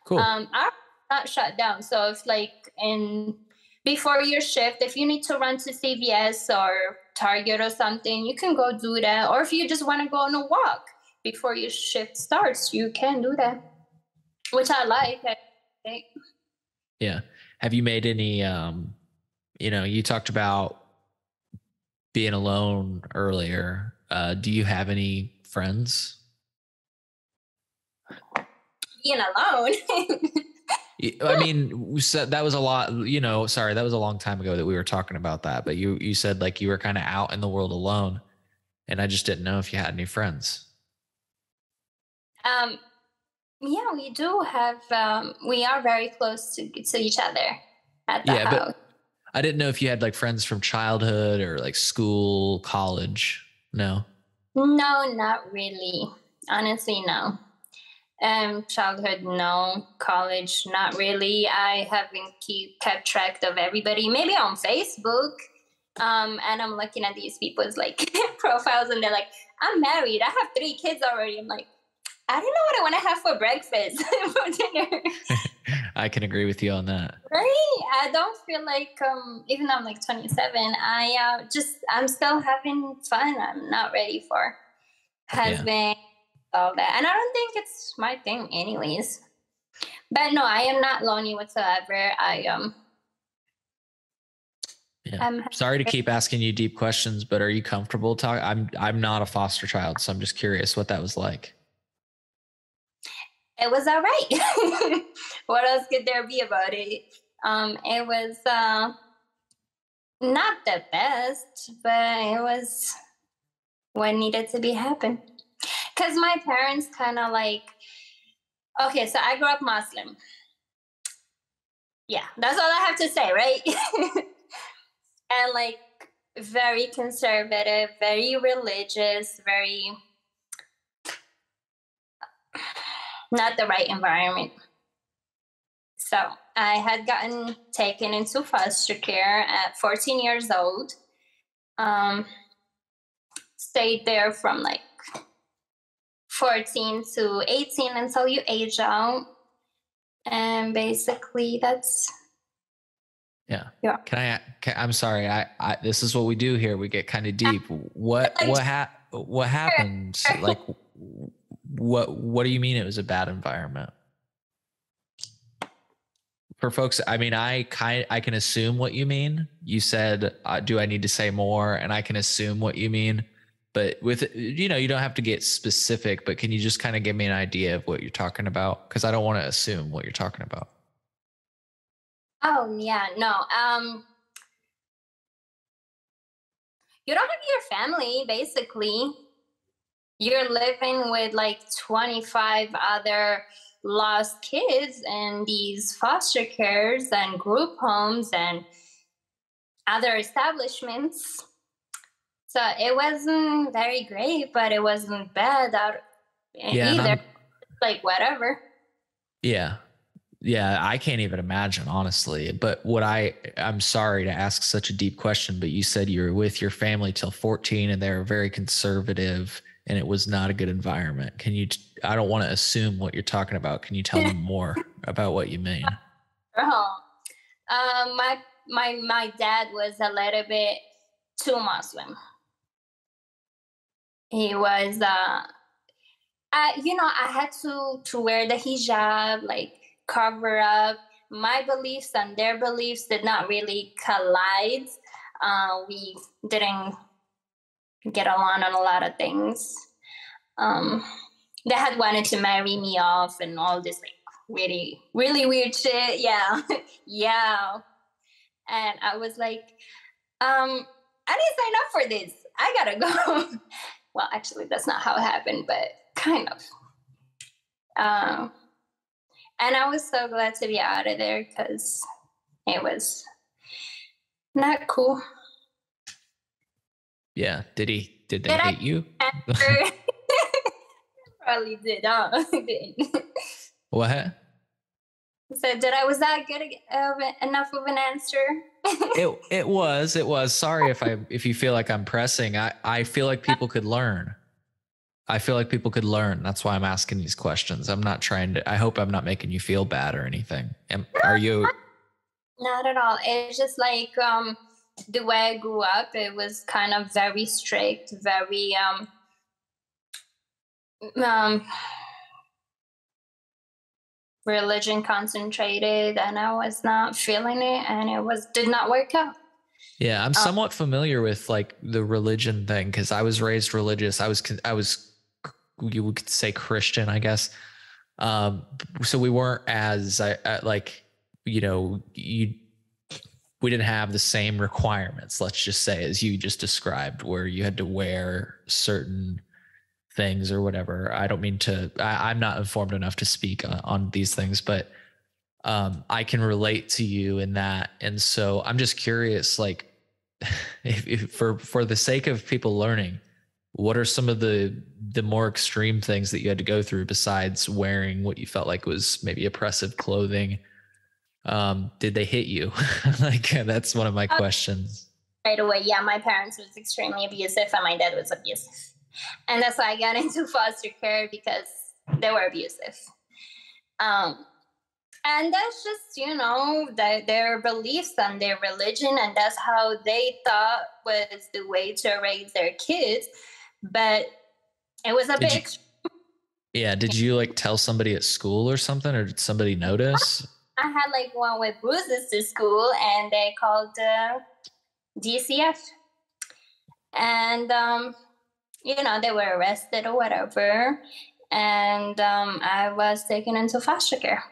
Cool. Our not shut down. So if like before your shift, if you need to run to CVS or Target or something, you can go do that. Or if you just want to go on a walk before your shift starts, you can do that. Which I like, I think. Yeah. Have you made any, you talked about being alone earlier. Do you have any friends? Being alone? I mean, we said that was a lot, sorry, that was a long time ago that we were talking about that, but you said like you were kind of out in the world alone, and I just didn't know if you had any friends. Yeah, we do have, we are very close to each other at the house. But I didn't know if you had like friends from childhood or like school, college. No? No, not really. Honestly, no. Childhood, no. College, not really. I haven't kept track of everybody. Maybe on Facebook. And I'm looking at these people's like profiles and they're like, I'm married. I have 3 kids already. I'm like, I don't know what I want to have for breakfast for dinner. I can agree with you on that. Right? I don't feel like, even though I'm like 27, I'm still having fun. I'm not ready for husband, all that. And I don't think it's my thing anyways. But no, I am not lonely whatsoever. I'm sorry to keep asking you deep questions, but are you comfortable talking? I'm not a foster child, so I'm just curious what that was like. It was all right. What else could there be about it? It was not the best, but it was what needed to be happen. Because my parents kind of like, okay, so I grew up Muslim. Yeah, that's all I have to say, right? And like very conservative, very religious, very not the right environment. So I had gotten taken into foster care at 14 years old. Stayed there from like 14 to 18 until you age out. And basically that's... Yeah. I'm sorry. I this is what we do here. We get kind of deep. What happened? Like, what do you mean it was a bad environment? For folks, I mean, I can assume what you mean. You said, do I need to say more? And I can assume what you mean. But with, you don't have to get specific, but can you just kind of give me an idea of what you're talking about? Because I don't want to assume what you're talking about. Oh, yeah, no. You don't have your family, basically. You're living with like 25 other lost kids in these foster cares and group homes and other establishments. So it wasn't very great, but it wasn't bad either. Like whatever. Yeah. Yeah, I can't even imagine, honestly. But I'm sorry to ask such a deep question, but you said you were with your family till 14 and they were very conservative and it was not a good environment. I don't want to assume what you're talking about. Can you tell me more about what you mean? My dad was a little bit too Muslim. He was, I had to wear the hijab, like cover up. My beliefs and their beliefs did not really collide. We didn't get along on a lot of things. They had wanted to marry me off and all this like really, really weird shit. Yeah. Yeah. And I was like, I didn't sign up for this. I gotta go. Well, actually, that's not how it happened, but kind of. And I was so glad to be out of there because it was not cool. Yeah. Did they hate you? Probably did. What? So was that good enough of an answer? It was. Sorry if you feel like I'm pressing. I feel like people could learn. That's why I'm asking these questions. I'm not trying to, I hope I'm not making you feel bad or anything. Are you? Not at all. It's just like the way I grew up, it was kind of very strict, very religion concentrated, and I was not feeling it, and did not work out. Yeah, I'm somewhat familiar with like the religion thing because I was raised religious. I was you could say Christian, I guess. So we weren't as like, you know, we didn't have the same requirements, let's just say, as you just described, where you had to wear certain things or whatever. I don't mean to, I'm not informed enough to speak on these things, but I can relate to you in that. And so I'm just curious, like, if for the sake of people learning, what are some of the more extreme things that you had to go through besides wearing what you felt like was maybe oppressive clothing? Did they hit you? Like, that's one of my questions. Right away. Yeah. My parents was extremely abusive and my dad was abusive. And that's why I got into foster care, because they were abusive. And that's just, you know, their beliefs and their religion, and that's how they thought was the way to raise their kids. But it was a bit. Yeah. Did you like tell somebody at school or something, or did somebody notice? I had like one with bruises to school, and they called DCF. And, you know, they were arrested or whatever. And I was taken into foster care.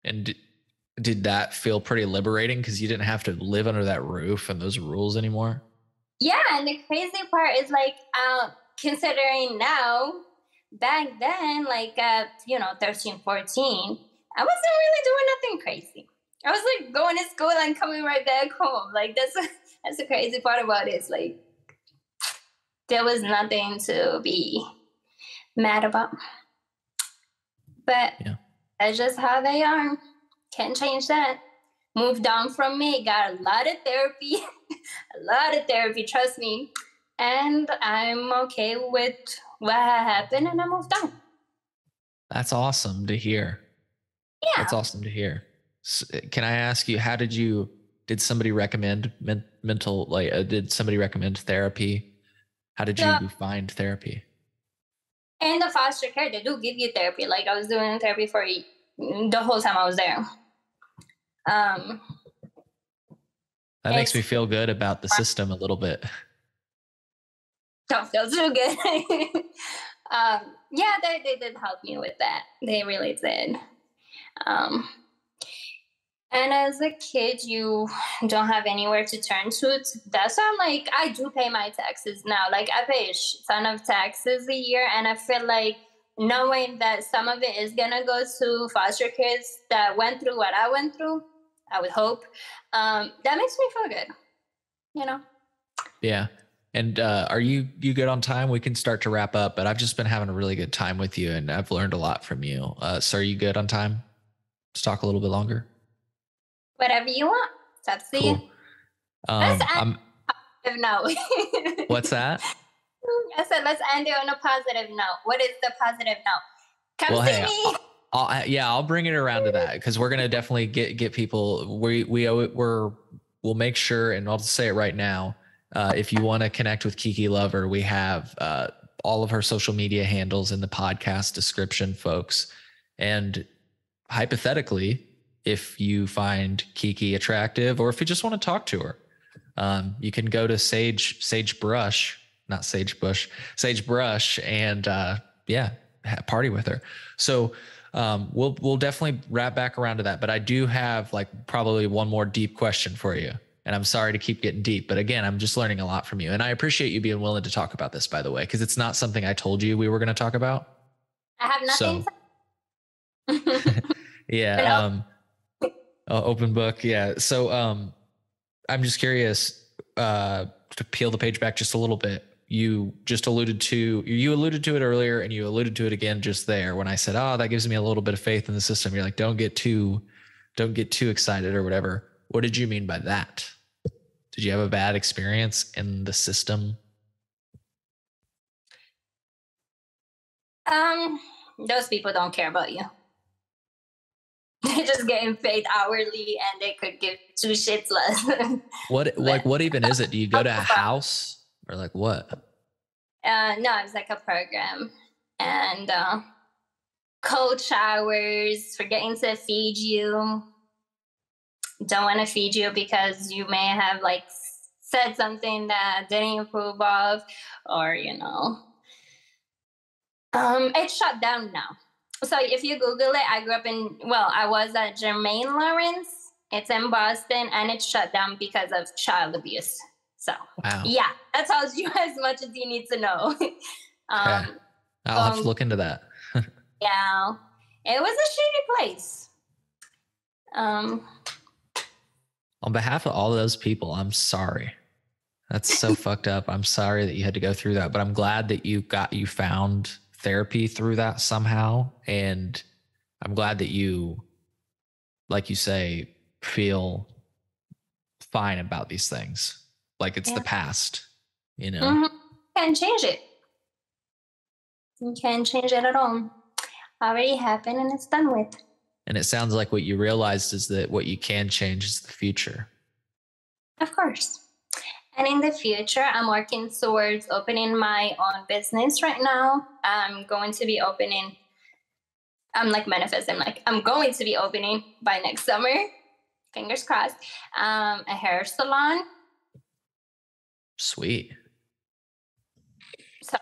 And did that feel pretty liberating because you didn't have to live under that roof and those rules anymore? Yeah, and the crazy part is like, considering now, back then, like, you know, 13, 14, I wasn't really doing nothing crazy. I was like going to school and coming right back home. Like, that's the crazy part about it. It's like, there was nothing to be mad about. But yeah, that's just how they are. Can't change that. Moved on from me. Got a lot of therapy. Trust me. And I'm okay with what happened, and I moved on. That's awesome to hear. Yeah. That's awesome to hear. Can I ask you, did somebody recommend did somebody recommend therapy? How did you find therapy? In the foster care, they do give you therapy. Like, I was doing therapy for the whole time I was there. That makes me feel good about the system a little bit. Don't feel too good. Yeah, they did help me with that. They really did. And as a kid, you don't have anywhere to turn to. That's why I'm like, I do pay my taxes now. Like, I pay a ton of taxes a year, and I feel like knowing that some of it is gonna go to foster kids that went through what I went through, I would hope, that makes me feel good, you know? Yeah. And are you good on time? We can start to wrap up, but I've just been having a really good time with you, and I've learned a lot from you. So are you good on time to talk a little bit longer? Whatever you want. It's up to you. Let's end on a positive note. What's that? I said, let's end it on a positive note. What is the positive note? Come see me. I'll bring it around to that, because we're gonna definitely get people. We'll make sure, and I'll just say it right now. If you want to connect with Kiki Lover, we have all of her social media handles in the podcast description, folks. And hypothetically, if you find Kiki attractive, or if you just want to talk to her, you can go to Sagebrush, not Sagebush, Sagebrush, and party with her. So we'll definitely wrap back around to that. But I do have like probably one more deep question for you. And I'm sorry to keep getting deep, but again, I'm just learning a lot from you. And I appreciate you being willing to talk about this, by the way, because it's not something I told you we were going to talk about. I have nothing. Yeah. Open book. Yeah. So I'm just curious to peel the page back just a little bit. You alluded to it earlier, and you alluded to it again just there when I said, "Oh, that gives me a little bit of faith in the system." You're like, "Don't get too excited or whatever." What did you mean by that? Did you have a bad experience in the system? Those people don't care about you. They're just getting paid hourly, and they could give two shits less. What even is it? Do you go to a house or like what? No, it's like a program, and cold showers, forgetting to feed you. Don't want to feed you because you may have like said something that didn't approve of, or it's shut down now. So if you Google it, I was at Jermaine Lawrence. It's in Boston, and it's shut down because of child abuse. So wow. Yeah, that tells you as much as you need to know. Okay. I'll have to look into that. Yeah, it was a shitty place. On behalf of all of those people, I'm sorry. That's so fucked up. I'm sorry that you had to go through that, but I'm glad that you found therapy through that somehow. And I'm glad that you, like you say, feel fine about these things. Like it's the past, Mm-hmm. Can't change it. You can't change it at all. Already happened, and it's done with. And it sounds like what you realized is that what you can change is the future. Of course. And in the future, I'm working towards opening my own business right now. I'm going to be opening, I'm like manifesting, like I'm going to be opening by next summer, fingers crossed, a hair salon. Sweet. So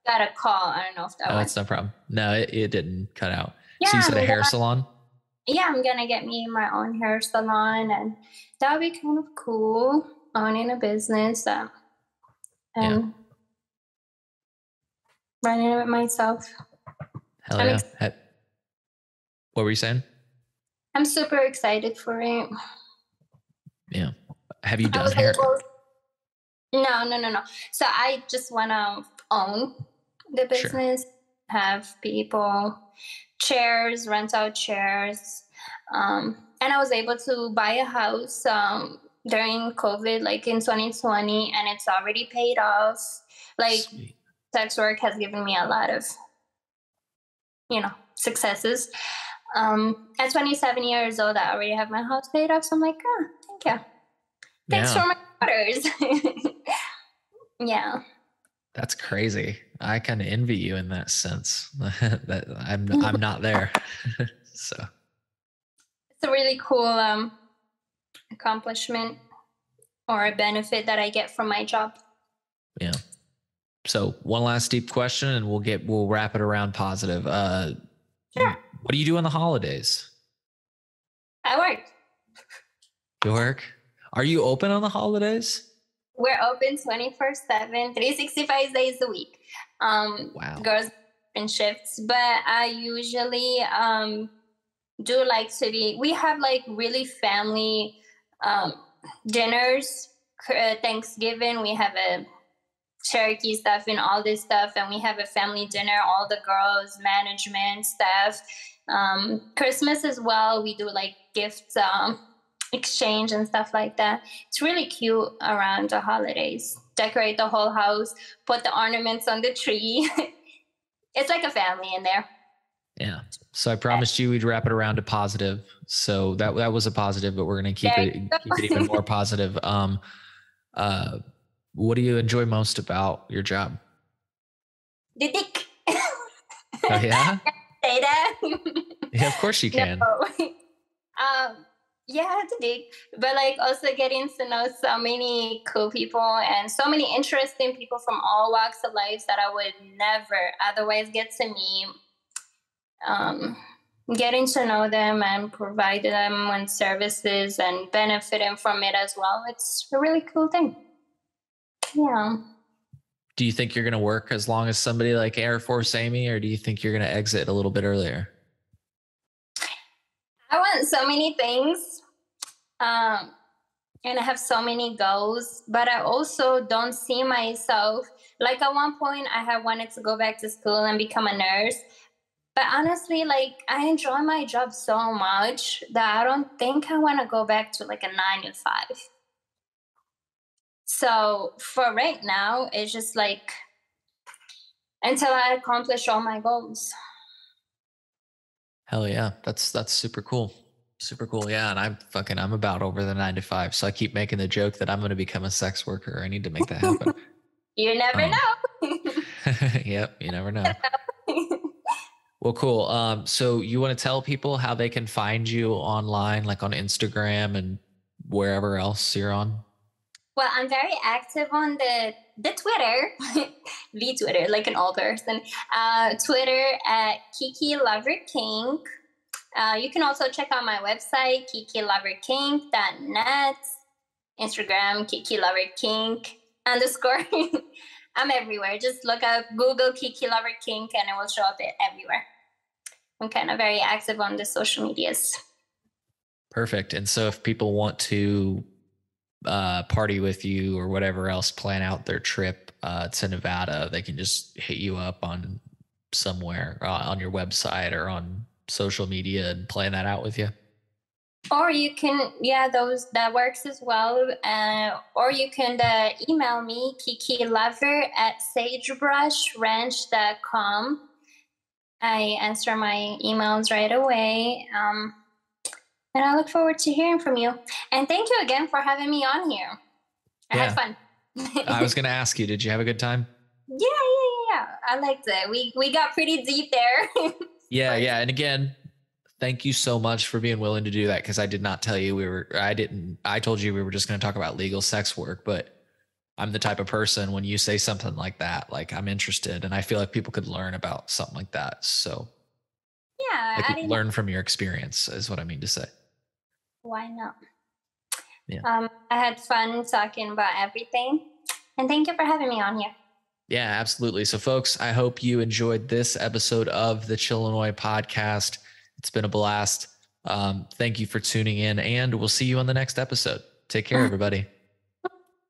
got a call. I don't know if that was. That's no problem. No, it didn't cut out. Yeah, so you said a hair salon? Yeah, I'm going to get me my own hair salon, and that would be kind of cool, owning a business and running it myself. Hell yeah. What were you saying? I'm super excited for it. Yeah. Have you done hair? No. So I just want to own the business, have people, chairs, rent out chairs. And I was able to buy a house during COVID, like in 2020, and it's already paid off. Like Sweet. Sex work has given me a lot of, successes. At 27 years old, I already have my house paid off. So I'm like, thank you. Thanks for my daughters. Yeah. That's crazy. I kind of envy you in that sense. That I'm not there. So it's a really cool accomplishment or a benefit that I get from my job. Yeah. So one last deep question, and we'll wrap it around positive. Sure. What do you do on the holidays? I work. You work? Are you open on the holidays? We're open 24/7, 365 days a week. Wow. Girls in shifts, but I usually do like to be. We have like really family dinners. Thanksgiving, we have a Cherokee stuff and all this stuff, and we have a family dinner. All the girls, management, staff. Christmas as well. We do like gifts. Exchange and stuff like that. It's really cute around the holidays. Decorate the whole house, put the ornaments on the tree. It's like a family in there. Yeah. So I promised you we'd wrap it around to positive. So that was a positive, but we're going to keep it even more positive. What do you enjoy most about your job? The dick. Oh yeah? Say that. Yeah, of course you can. No. Yeah, the dick. But like also getting to know so many cool people and so many interesting people from all walks of life that I would never otherwise get to meet. Getting to know them and provide them with services and benefiting from it as well. It's a really cool thing. Yeah. Do you think you're going to work as long as somebody like Air Force Amy, or do you think you're going to exit a little bit earlier? I want so many things. And I have so many goals, but I also don't see myself. Like at one point, I had wanted to go back to school and become a nurse. But honestly, like I enjoy my job so much that I don't think I want to go back to like a 9 to 5. So for right now, it's just like until I accomplish all my goals. Hell yeah. That's super cool. Super cool. Yeah. And I'm about over the 9 to 5. So I keep making the joke that I'm going to become a sex worker. I need to make that happen. You never know. Yep. You never know. Well, cool. So you want to tell people how they can find you online, like on Instagram and wherever else you're on? Well, I'm very active on the Twitter, the Twitter, like an old person. Twitter at Kiki Lover Kink. You can also check out my website, kikiloverkink.net. Instagram, Kiki Lover Kink _ I'm everywhere. Just look up Google Kiki Lover Kink and it will show up everywhere. I'm kind of very active on the social medias. Perfect. And so if people want to party with you or whatever else, plan out their trip to Nevada, they can just hit you up on somewhere on your website or on social media and plan that out with you. Or you can, that works as well. Or you can email me, kikilover@sagebrushranch.com. I answer my emails right away. And I look forward to hearing from you. And thank you again for having me on here. I had fun. I was going to ask you, did you have a good time? Yeah. I liked it. We got pretty deep there. Yeah. And again, thank you so much for being willing to do that. Cause I did not tell you I told you we were just going to talk about legal sex work, but I'm the type of person when you say something like that, like I'm interested and I feel like people could learn about something like that. So yeah, I could learn from your experience is what I mean to say. Why not? Yeah. I had fun talking about everything and thank you for having me on here. Yeah, absolutely. So folks, I hope you enjoyed this episode of the Chillinois podcast. It's been a blast. Thank you for tuning in and we'll see you on the next episode. Take care, everybody.